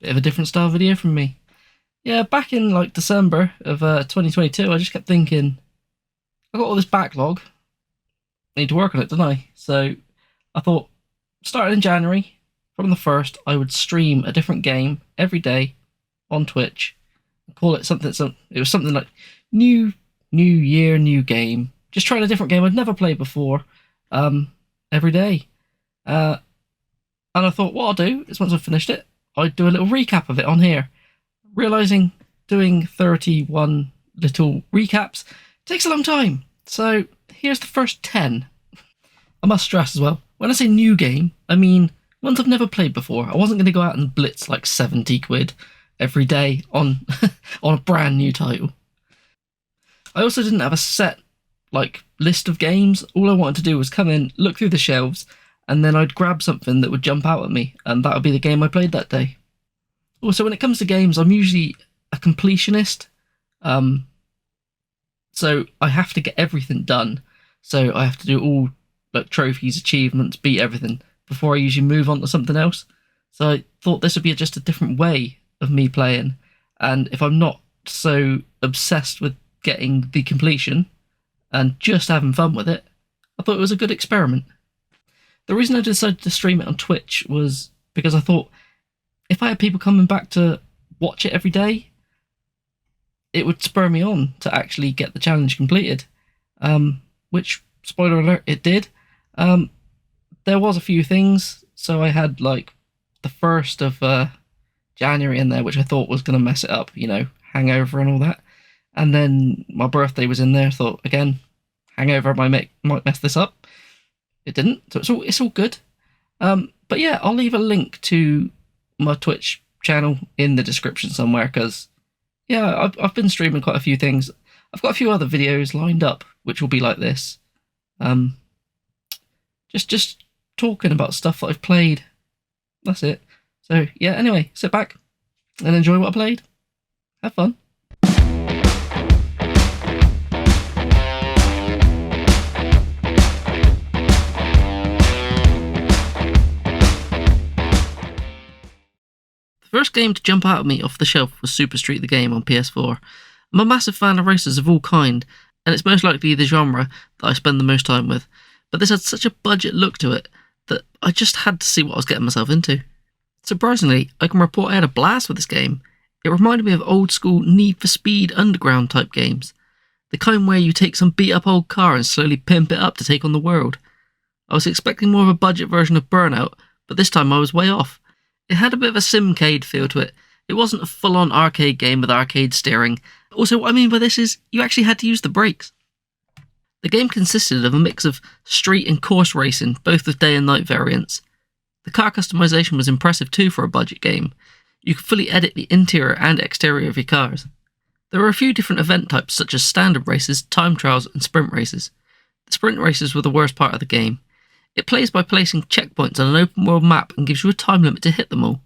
Bit of a different style video from me. Yeah, back in like December of 2022, I just kept thinking, I got all this backlog. I need to work on it, don't I? So I thought, starting in January, from the 1st, I would stream a different game every day on Twitch. Call it something. It was something like new year, new game. Just trying a different game I'd never played before. Every day. And I thought, what I'll do is once I've finished it, I'd do a little recap of it on here. Realizing doing 31 little recaps takes a long time. So here's the first 10. I must stress as well, when I say new game, I mean ones I've never played before. I wasn't going to go out and blitz like 70 quid every day on on a brand new title. I also didn't have a set like list of games. All I wanted to do was come in, look through the shelves, and then I'd grab something that would jump out at me, and that would be the game I played that day. Also, when it comes to games, I'm usually a completionist. So I have to get everything done. So I have to do all like trophies, achievements, beat everything before I usually move on to something else. So I thought this would be just a different way of me playing. And if I'm not so obsessed with getting the completion and just having fun with it, I thought it was a good experiment. The reason I decided to stream it on Twitch was because I thought if I had people coming back to watch it every day, it would spur me on to actually get the challenge completed. Which, spoiler alert, it did. There was a few things, so I had like the 1st of January in there, which I thought was going to mess it up, hangover and all that. And then my birthday was in there, thought, again, hangover might mess this up. It didn't, so it's all good. But yeah, I'll leave a link to my Twitch channel in the description somewhere, because yeah, I've been streaming quite a few things. I've got a few other videos lined up, which will be like this. Just talking about stuff that I've played. That's it. So yeah, anyway, sit back and enjoy what I played. Have fun. The first game to jump out at me off the shelf was Super Street the Game on PS4. I'm a massive fan of racers of all kind, and it's most likely the genre that I spend the most time with, but this had such a budget look to it that I just had to see what I was getting myself into. Surprisingly, I can report I had a blast with this game. It reminded me of old school Need for Speed Underground type games, the kind where you take some beat up old car and slowly pimp it up to take on the world. I was expecting more of a budget version of Burnout, but this time I was way off. It had a bit of a simcade feel to it. It wasn't a full-on arcade game with arcade steering. Also, what I mean by this is, you actually had to use the brakes. The game consisted of a mix of street and course racing, both with day and night variants. The car customization was impressive too for a budget game. You could fully edit the interior and exterior of your cars. There were a few different event types such as standard races, time trials and sprint races. The sprint races were the worst part of the game. It plays by placing checkpoints on an open world map and gives you a time limit to hit them all.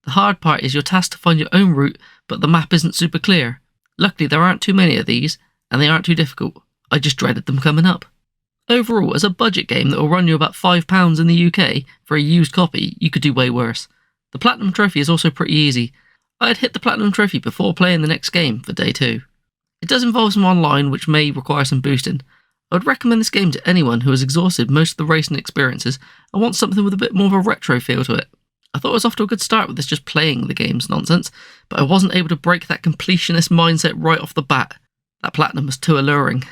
The hard part is you're tasked to find your own route, but the map isn't super clear. Luckily there aren't too many of these, and they aren't too difficult. I just dreaded them coming up. Overall, as a budget game that will run you about £5 in the UK for a used copy, you could do way worse. The Platinum Trophy is also pretty easy. I had hit the Platinum Trophy before playing the next game for day 2. It does involve some online, which may require some boosting. I would recommend this game to anyone who has exhausted most of the racing experiences and wants something with a bit more of a retro feel to it. I thought I was off to a good start with this just playing the game's nonsense, but I wasn't able to break that completionist mindset right off the bat. That platinum was too alluring.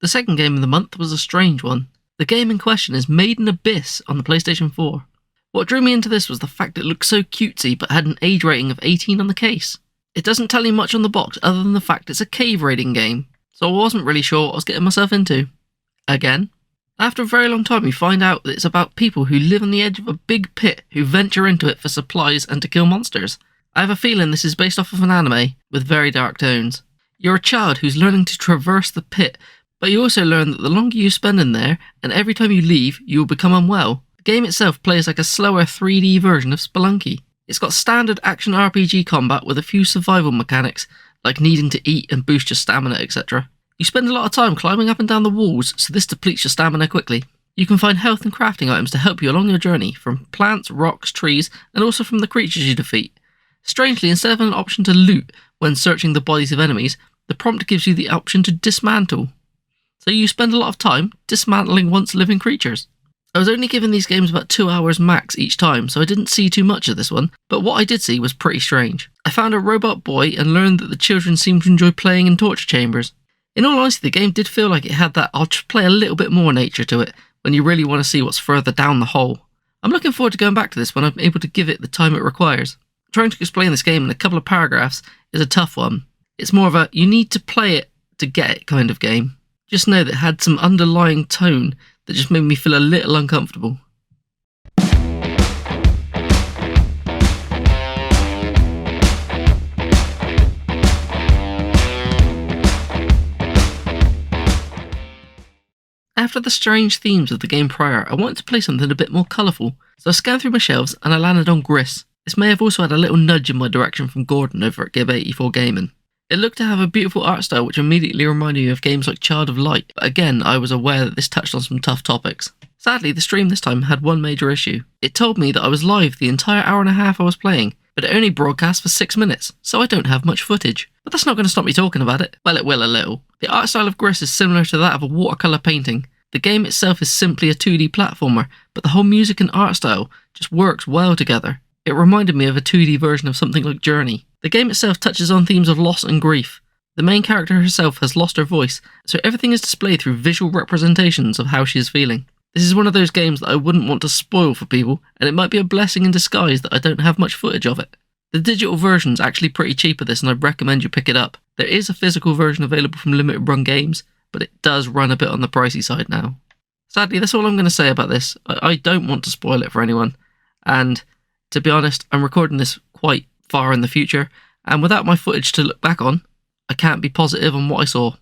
The second game of the month was a strange one. The game in question is Maiden Abyss on the PlayStation 4. What drew me into this was the fact it looked so cutesy but had an age rating of 18 on the case. It doesn't tell you much on the box other than the fact it's a cave raiding game, so I wasn't really sure what I was getting myself into. Again. After a very long time you find out that it's about people who live on the edge of a big pit who venture into it for supplies and to kill monsters. I have a feeling this is based off of an anime with very dark tones. You're a child who's learning to traverse the pit, but you also learn that the longer you spend in there, and every time you leave, you will become unwell. The game itself plays like a slower 3D version of Spelunky. It's got standard action RPG combat with a few survival mechanics like needing to eat and boost your stamina, etc. You spend a lot of time climbing up and down the walls, so this depletes your stamina quickly. You can find health and crafting items to help you along your journey, from plants, rocks, trees, and also from the creatures you defeat. Strangely, instead of an option to loot when searching the bodies of enemies, the prompt gives you the option to dismantle. So you spend a lot of time dismantling once living creatures. I was only given these games about 2 hours max each time, so I didn't see too much of this one, but what I did see was pretty strange. I found a robot boy and learned that the children seemed to enjoy playing in torture chambers. In all honesty, the game did feel like it had that I'll just play a little bit more nature to it when you really want to see what's further down the hole. I'm looking forward to going back to this when I'm able to give it the time it requires. Trying to explain this game in a couple of paragraphs is a tough one. It's more of a you need to play it to get it kind of game. Just know that it had some underlying tone that just made me feel a little uncomfortable. After the strange themes of the game prior, I wanted to play something a bit more colourful, so I scanned through my shelves and I landed on Gris. This may have also had a little nudge in my direction from Gordon over at Gib84 Gaming. It looked to have a beautiful art style which immediately reminded me of games like Child of Light, but again I was aware that this touched on some tough topics. Sadly, the stream this time had one major issue. It told me that I was live the entire hour and a half I was playing, but it only broadcast for 6 minutes, so I don't have much footage. But that's not going to stop me talking about it. Well, it will a little. The art style of Gris is similar to that of a watercolour painting. The game itself is simply a 2D platformer, but the whole music and art style just works well together. It reminded me of a 2D version of something like Journey. The game itself touches on themes of loss and grief. The main character herself has lost her voice, so everything is displayed through visual representations of how she is feeling. This is one of those games that I wouldn't want to spoil for people, and it might be a blessing in disguise that I don't have much footage of it. The digital version's actually pretty cheap of this, and I'd recommend you pick it up. There is a physical version available from Limited Run Games, but it does run a bit on the pricey side now. Sadly, that's all I'm going to say about this. I don't want to spoil it for anyone, and to be honest, I'm recording this quite far in the future, and without my footage to look back on, I can't be positive on what I saw.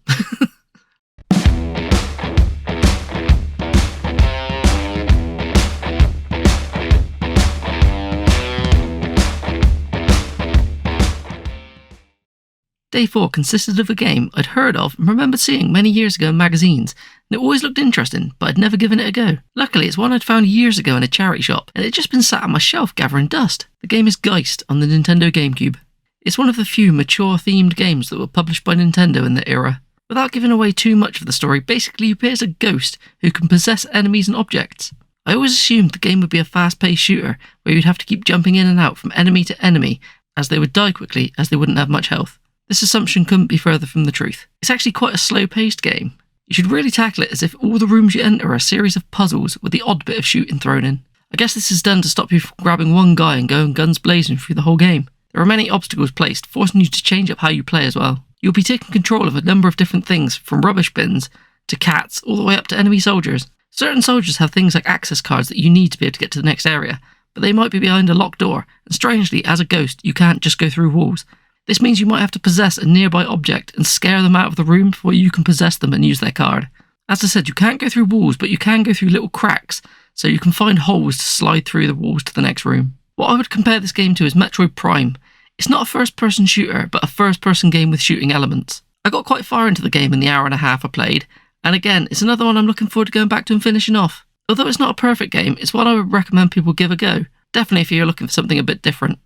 Day 4 consisted of a game I'd heard of and remembered seeing many years ago in magazines, and it always looked interesting, but I'd never given it a go. Luckily, it's one I'd found years ago in a charity shop, and it had just been sat on my shelf gathering dust. The game is Geist on the Nintendo GameCube. It's one of the few mature-themed games that were published by Nintendo in the era. Without giving away too much of the story, basically you play as a ghost who can possess enemies and objects. I always assumed the game would be a fast-paced shooter, where you'd have to keep jumping in and out from enemy to enemy, as they would die quickly as they wouldn't have much health. This assumption couldn't be further from the truth. It's actually quite a slow-paced game. You should really tackle it as if all the rooms you enter are a series of puzzles with the odd bit of shooting thrown in. I guess this is done to stop you from grabbing one guy and going guns blazing through the whole game. There are many obstacles placed, forcing you to change up how you play as well. You'll be taking control of a number of different things, from rubbish bins to cats, all the way up to enemy soldiers. Certain soldiers have things like access cards that you need to be able to get to the next area, but they might be behind a locked door, and strangely, as a ghost, you can't just go through walls. This means you might have to possess a nearby object and scare them out of the room before you can possess them and use their card. As I said, you can't go through walls, but you can go through little cracks, so you can find holes to slide through the walls to the next room. What I would compare this game to is Metroid Prime. It's not a first-person shooter, but a first-person game with shooting elements. I got quite far into the game in the hour and a half I played, and again, it's another one I'm looking forward to going back to and finishing off. Although it's not a perfect game, it's one I would recommend people give a go. Definitely if you're looking for something a bit different.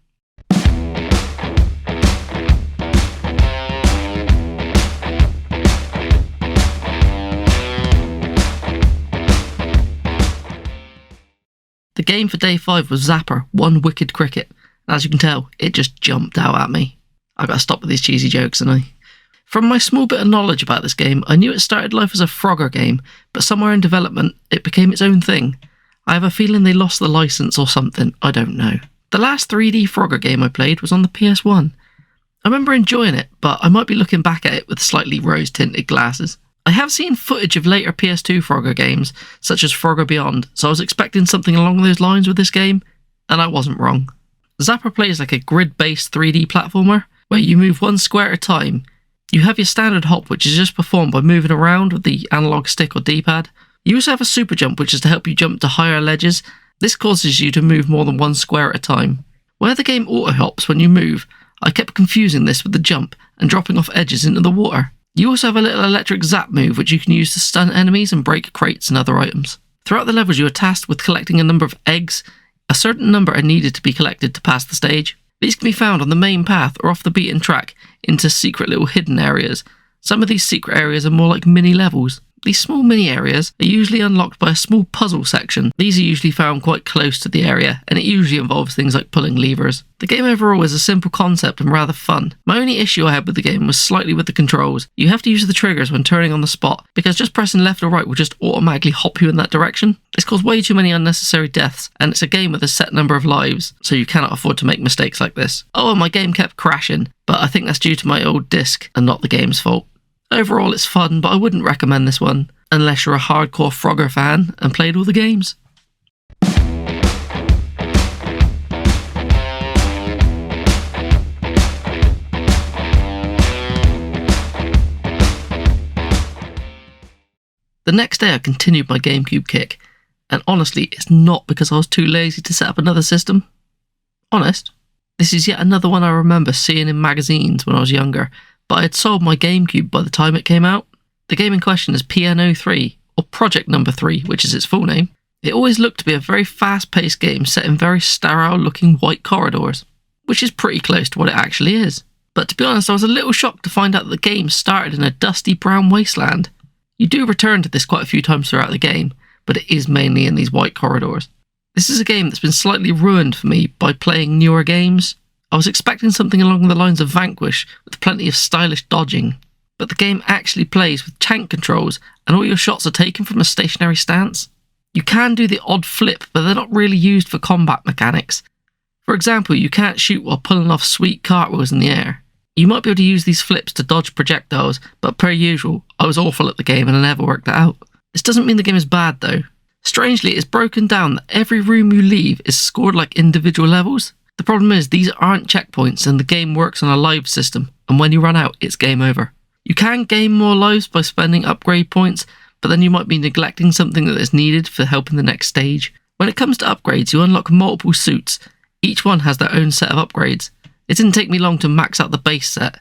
The game for day 5 was Zapper, One Wicked Cricket. And as you can tell, it just jumped out at me. I've got to stop with these cheesy jokes, and From my small bit of knowledge about this game, I knew it started life as a Frogger game, but somewhere in development, it became its own thing. I have a feeling they lost the license or something, I don't know. The last 3D Frogger game I played was on the PS1. I remember enjoying it, but I might be looking back at it with slightly rose-tinted glasses. I have seen footage of later PS2 Frogger games, such as Frogger Beyond, so I was expecting something along those lines with this game, and I wasn't wrong. Zapper plays like a grid-based 3D platformer, where you move one square at a time. You have your standard hop, which is just performed by moving around with the analog stick or D-pad. You also have a super jump, which is to help you jump to higher ledges. This causes you to move more than one square at a time. Where the game auto-hops when you move, I kept confusing this with the jump, and dropping off edges into the water. You also have a little electric zap move which you can use to stun enemies and break crates and other items. Throughout the levels you are tasked with collecting a number of eggs. A certain number are needed to be collected to pass the stage. These can be found on the main path or off the beaten track into secret little hidden areas. Some of these secret areas are more like mini levels. These small mini areas are usually unlocked by a small puzzle section. These are usually found quite close to the area, and it usually involves things like pulling levers. The game overall is a simple concept and rather fun. My only issue I had with the game was slightly with the controls. You have to use the triggers when turning on the spot, because just pressing left or right will just automatically hop you in that direction. It's caused way too many unnecessary deaths, and it's a game with a set number of lives, so you cannot afford to make mistakes like this. Oh, and my game kept crashing, but I think that's due to my old disc and not the game's fault. Overall, it's fun, but I wouldn't recommend this one unless you're a hardcore Frogger fan and played all the games. The next day I continued my GameCube kick, and honestly, it's not because I was too lazy to set up another system. Honest, this is yet another one I remember seeing in magazines when I was younger, but I had sold my GameCube by the time it came out. The game in question is PN03, or Project Number 3, which is its full name. It always looked to be a very fast-paced game set in very sterile-looking white corridors, which is pretty close to what it actually is. But to be honest, I was a little shocked to find out that the game started in a dusty brown wasteland. You do return to this quite a few times throughout the game, but it is mainly in these white corridors. This is a game that's been slightly ruined for me by playing newer games. I was expecting something along the lines of Vanquish, with plenty of stylish dodging, but the game actually plays with tank controls and all your shots are taken from a stationary stance. You can do the odd flip, but they're not really used for combat mechanics. For example, you can't shoot while pulling off sweet cartwheels in the air. You might be able to use these flips to dodge projectiles, but per usual, I was awful at the game and I never worked it out. This doesn't mean the game is bad though. Strangely, it's broken down that every room you leave is scored like individual levels. The problem is these aren't checkpoints and the game works on a live system, and when you run out, it's game over. You can gain more lives by spending upgrade points, but then you might be neglecting something that is needed for help in the next stage. When it comes to upgrades, you unlock multiple suits. Each one has their own set of upgrades. It didn't take me long to max out the base set.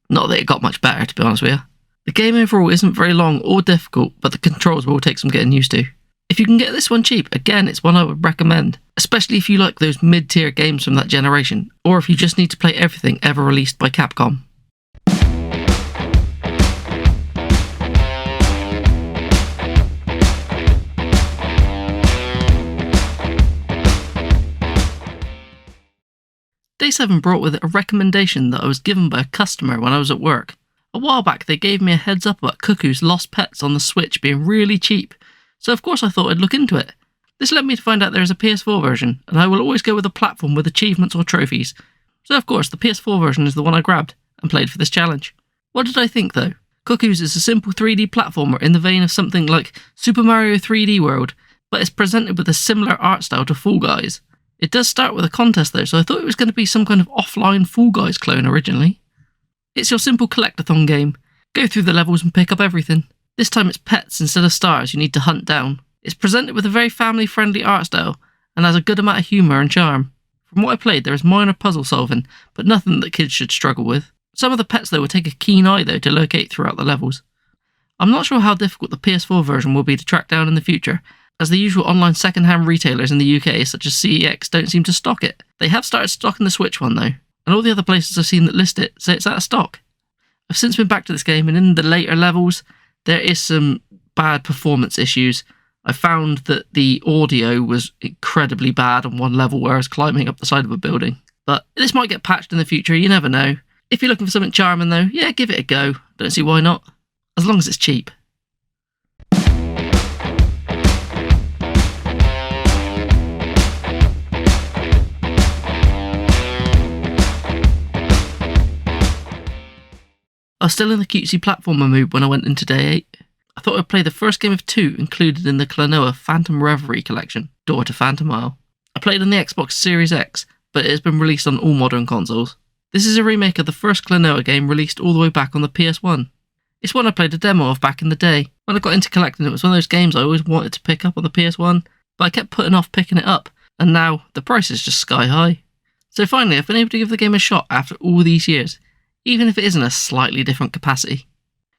Not that it got much better, to be honest with you. The game overall isn't very long or difficult, but the controls will take some getting used to. If you can get this one cheap, again, it's one I would recommend, especially if you like those mid-tier games from that generation, or if you just need to play everything ever released by Capcom. Day 7 brought with it a recommendation that I was given by a customer when I was at work. A while back they gave me a heads up about Cuckoo's Lost Pets on the Switch being really cheap, so of course I thought I'd look into it. This led me to find out there is a PS4 version, and I will always go with a platform with achievements or trophies. So of course the PS4 version is the one I grabbed and played for this challenge. What did I think though? Cuckoo's is a simple 3D platformer in the vein of something like Super Mario 3D World, but it's presented with a similar art style to Fall Guys. It does start with a contest though, so I thought it was going to be some kind of offline Fall Guys clone originally. It's your simple collectathon game. Go through the levels and pick up everything. This time it's pets instead of stars you need to hunt down. It's presented with a very family-friendly art style and has a good amount of humour and charm. From what I played, there is minor puzzle solving, but nothing that kids should struggle with. Some of the pets though will take a keen eye though to locate throughout the levels. I'm not sure how difficult the PS4 version will be to track down in the future, as the usual online second-hand retailers in the UK such as CEX don't seem to stock it. They have started stocking the Switch one though, and all the other places I've seen that list it say it's out of stock. I've since been back to this game, and in the later levels there is some bad performance issues. I found that the audio was incredibly bad on one level where I was climbing up the side of a building. But this might get patched in the future, you never know. If you're looking for something charming though, yeah, give it a go. Don't see why not. As long as it's cheap. I was still in the cutesy platformer mood when I went into day 8. I thought I'd play the first game of 2 included in the Klonoa Phantom Reverie collection, Door to Phantom Isle. I played on the Xbox Series X, but it has been released on all modern consoles. This is a remake of the first Klonoa game released all the way back on the PS1. It's one I played a demo of back in the day. When I got into collecting it, it was one of those games I always wanted to pick up on the PS1, but I kept putting off picking it up, and now the price is just sky high. So finally I've been able to give the game a shot after all these years. even if it is in a slightly different capacity.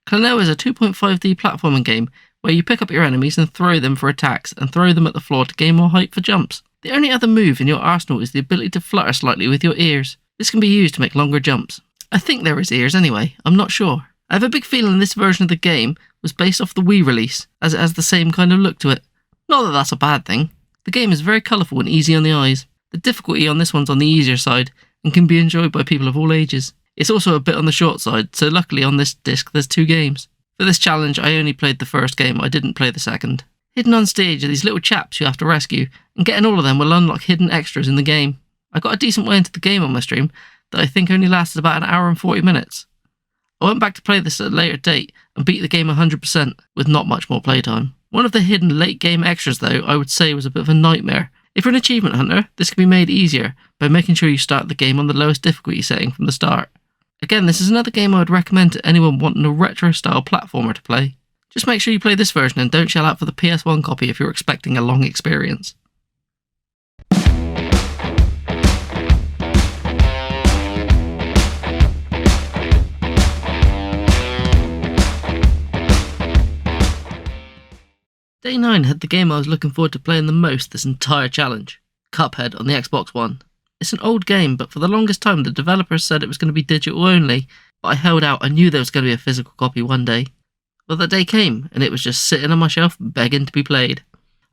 Klonoa is a 2.5D platforming game where you pick up your enemies and throw them for attacks and throw them at the floor to gain more height for jumps. The only other move in your arsenal is the ability to flutter slightly with your ears. This can be used to make longer jumps. I think there is ears anyway, I'm not sure. I have a big feeling this version of the game was based off the Wii release, as it has the same kind of look to it. Not that that's a bad thing. The game is very colourful and easy on the eyes. The difficulty on this one's on the easier side and can be enjoyed by people of all ages. It's also a bit on the short side, so luckily on this disc there's 2 games. For this challenge I only played the first game, I didn't play the second. Hidden on stage are these little chaps you have to rescue, and getting all of them will unlock hidden extras in the game. I got a decent way into the game on my stream that I think only lasted about an hour and 40 minutes. I went back to play this at a later date and beat the game 100% with not much more playtime. One of the hidden late game extras though I would say was a bit of a nightmare. If you're an achievement hunter, this can be made easier by making sure you start the game on the lowest difficulty setting from the start. Again, this is another game I would recommend to anyone wanting a retro style platformer to play. Just make sure you play this version and don't shell out for the PS1 copy if you're expecting a long experience. Day 9 had the game I was looking forward to playing the most this entire challenge, Cuphead on the Xbox One. It's an old game, but for the longest time the developers said it was going to be digital only, but I held out. I knew there was going to be a physical copy one day. Well, that day came, and it was just sitting on my shelf begging to be played.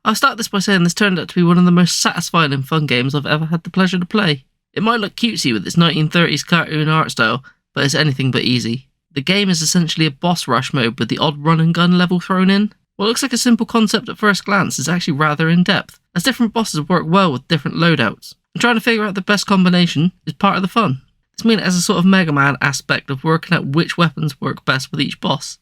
I'll start this by saying this turned out to be one of the most satisfying and fun games I've ever had the pleasure to play. It might look cutesy with its 1930s cartoon art style, but it's anything but easy. The game is essentially a boss rush mode with the odd run and gun level thrown in. What looks like a simple concept at first glance is actually rather in-depth, as different bosses work well with different loadouts, and trying to figure out the best combination is part of the fun. This means it has a sort of Mega Man aspect of working out which weapons work best with each boss.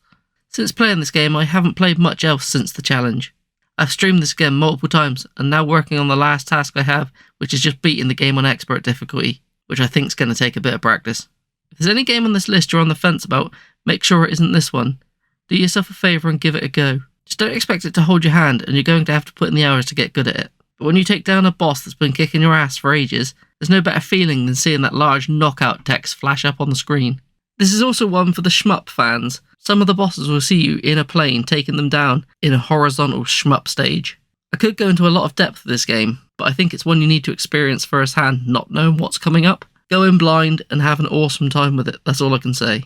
Since playing this game, I haven't played much else since the challenge. I've streamed this again multiple times, and now working on the last task I have, which is just beating the game on expert difficulty, which I think is going to take a bit of practice. If there's any game on this list you're on the fence about, make sure it isn't this one. Do yourself a favour and give it a go. Just don't expect it to hold your hand, and you're going to have to put in the hours to get good at it. But when you take down a boss that's been kicking your ass for ages, there's no better feeling than seeing that large knockout text flash up on the screen. This is also one for the shmup fans. Some of the bosses will see you in a plane taking them down in a horizontal shmup stage. I could go into a lot of depth of this game, but I think it's one you need to experience firsthand, not knowing what's coming up. Go in blind and have an awesome time with it, that's all I can say.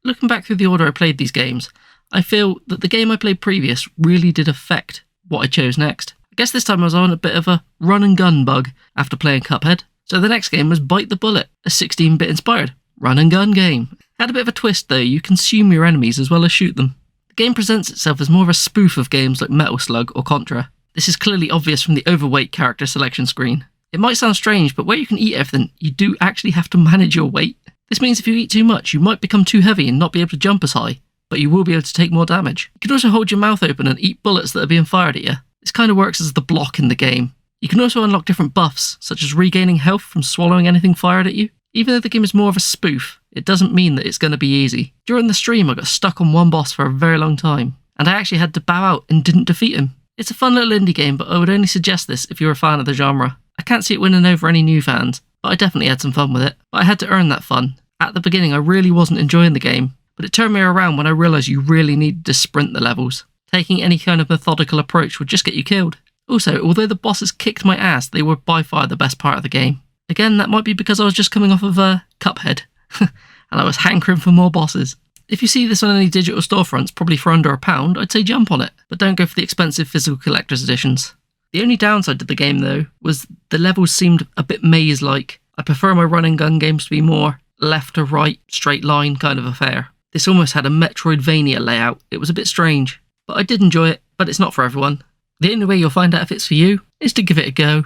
Looking back through the order I played these games, I feel that the game I played previous really did affect what I chose next. I guess this time I was on a bit of a run and gun bug after playing Cuphead, so the next game was Bite the Bullet, a 16-bit inspired run and gun game. Had a bit of a twist though, you consume your enemies as well as shoot them. The game presents itself as more of a spoof of games like Metal Slug or Contra. This is clearly obvious from the overweight character selection screen. It might sound strange, but where you can eat everything, you do actually have to manage your weight. This means if you eat too much, you might become too heavy and not be able to jump as high, but you will be able to take more damage. You can also hold your mouth open and eat bullets that are being fired at you. This kind of works as the block in the game. You can also unlock different buffs, such as regaining health from swallowing anything fired at you. Even though the game is more of a spoof, it doesn't mean that it's going to be easy. During the stream, I got stuck on one boss for a very long time, and I actually had to bow out and didn't defeat him. It's a fun little indie game, but I would only suggest this if you're a fan of the genre. I can't see it winning over any new fans, but I definitely had some fun with it. But I had to earn that fun. At the beginning, I really wasn't enjoying the game, but it turned me around when I realised you really needed to sprint the levels. Taking any kind of methodical approach would just get you killed. Also, although the bosses kicked my ass, they were by far the best part of the game. Again, that might be because I was just coming off of Cuphead, and I was hankering for more bosses. If you see this on any digital storefronts, probably for under £1, I'd say jump on it, but don't go for the expensive physical collector's editions. The only downside to the game, though, was the levels seemed a bit maze-like. I prefer my run and gun games to be more left to right, straight line kind of affair. This almost had a Metroidvania layout. It was a bit strange, but I did enjoy it, but it's not for everyone. The only way you'll find out if it's for you is to give it a go.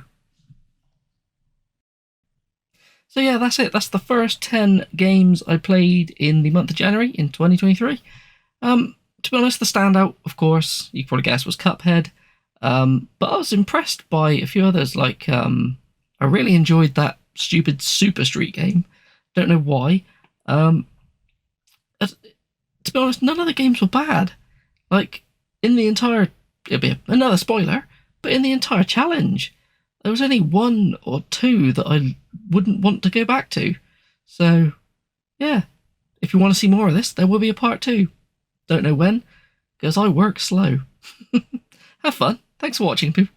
So yeah, that's it. That's the first 10 games I played in the month of January in 2023. To be honest, the standout, of course, you can probably guess, was Cuphead. But I was impressed by a few others, I really enjoyed that stupid Super Street game. Don't know why. Um, to be honest, none of the games were bad. Like, in the entire, it'll be another spoiler, but in the entire challenge, there was only one or two that I wouldn't want to go back to. So, yeah, if you want to see more of this, there will be a part two. Don't know when, because I work slow. Have fun. Thanks for watching, people.